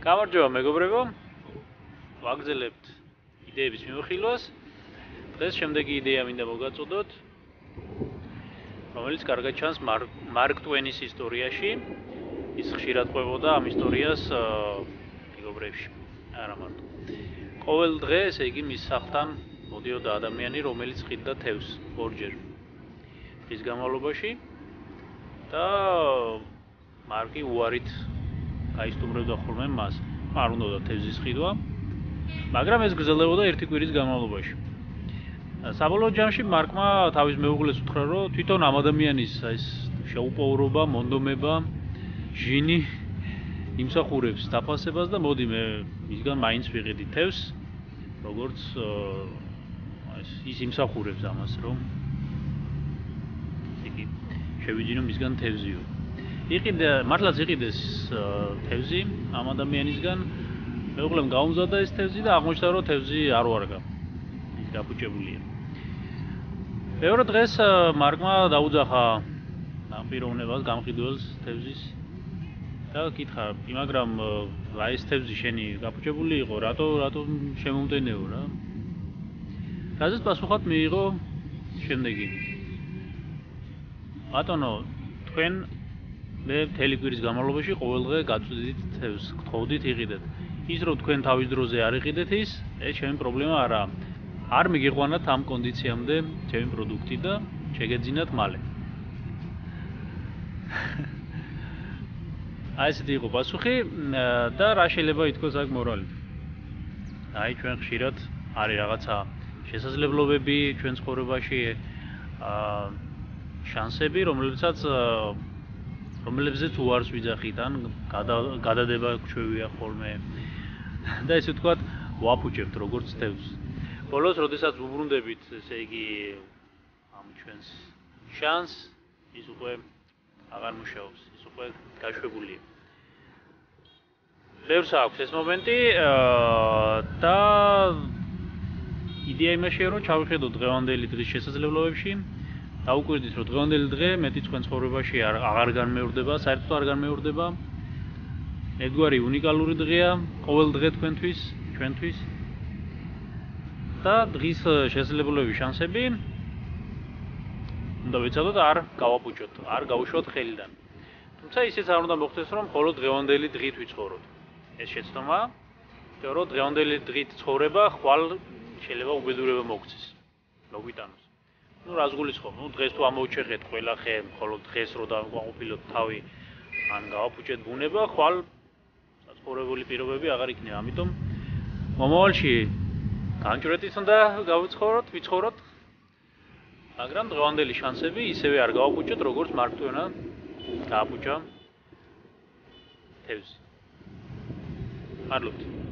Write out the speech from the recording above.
გამარჯობა მეგობრებო, ვაგრძელებთ იდეების მიმოხილვას. დღეს შემდეგი იდეა მინდა მოგაწოდოთ, რომელიც კარგად ჩანს მარკ ტვენის ისტორიაში. ის ხშირად ყვებოდა ამ ისტორიას მეგობრებში, არა მარტო. ყოველ დღე, ესე იგი, მის სახლთან მოდიოდა ადამიანი, რომელიც ყიდდა თევზს ორჯერ დღის განმავლობაში და მარკი უარით გაისტუმრებდა ხოლმე მას. არ უნდა თევზის ყიდვა, მაგრამ ეს გრძელდებოდა ერთი კვირის განმავლობაში. საბოლოო ჯამში მარკმა თავის მეუღლეს უთხრა, რომ თვითონ ამ ადამიანის ეს შეუპოვრობა, მონდომება, ჟინი იმსახურებს დაფასებას და მოდი მე მისგან მაინც ვიყიდი თევზს, როგორც ის იმსახურებს ამას, რომ იგი შევიძინო მისგან თევზიო. მართლაც იყიდეს თევზი ამ ადამიანისგან, მეუღლემ გაუმზადა ეს თევზი და აღმოჩნდა, რომ თევზი არ ვარგა. ის გაფუჭებულია. მეორე დღეს მარკმა დაუძახა ამ პიროვნებას, გამყიდველს თევზის და კითხა, მაგრამ რა ეს თევზი შენი გაფუჭებული იყო, რატო შემომტენეო რა? რაზეც პასუხად მიიღო შემდეგი. ბატონო, თქვენ მე მთელი კვირის განმავლობაში ყოველდღე გაწვდით თევზს, გთხოვდით იყიდეთ. ის რომ თქვენ თავის დროზე არ იყიდეთ ეს ჩემი პრობლემა არაა. არ მიგიყვანათ ამ კონდიციამდე ჩემი პროდუქტი და შეგეძინათ მალე. აი ესეთი იყო პასუხი და რა შეიძლება ითქვას აქ მორალით. აი ჩვენ ხშირად არის რაღაცა შესაძლებლობები ჩვენ ცხოვრებაში, შანსები, რომლებზეც უარს ვიძახით, ან გადადება გვჩვევია ხოლმე. და ესე ვთქვათ, ვაფუჭებთ როგორც თევზს. ბოლოს, როდესაც ვუბრუნდებით, ესე იგი, ამ ჩვენს შანსს, ის უკვე აღარ მუშაობს, ის უკვე გაშვებულია. ბევრს აქვს ეს მომენტი და იდეა იმაშია, რომ ჩავიხედოთ დღევანდელი დღის შესაძლებლობებში, დავუკვირდით, რომ დღევანდელი დღე მეტი თქვენ ცხოვრებაში აღარ განმეორდება, საერთოდ არ განმეორდება. ერთგვარი უნიკალური დღეა, ყოველ დღე თქვენთვის, ჩვენთვის. და დღის შესაძლებლობების შანსები უნდა ვიცადოთ, არ გავაფუჭოთ, არ გავუშვათ ხელიდან. თუმცა ისიც არ უნდა მოხდეს, რომ მხოლოდ დღევანდელი დღით ვიცხოვროთ. ეს შეცდომაა, იმიტომ რომ დღევანდელი დღით ცხოვრება ხვალ შეიძლება უბედურება მოგცეს, მოგვიტანოს. რას გულისხმობ? დღეს თუ ამოვჩეხეთ ყველა ხე, მხოლოდ დღეს რო დავაყოფილოთ თავი, ან გავაფუჭეთ ბუნება, ხვალ საცხოვრებელი პირობები აღარ იქნება. ამიტომ მომავალში განჭვრეტით უნდა ვიცხოვროთ, მაგრამ დღევანდელი შანსები ისევე არ გავაფუჭოთ, როგორც მარკ ტვენმა გააფუჭა თევზი. მადლობთ.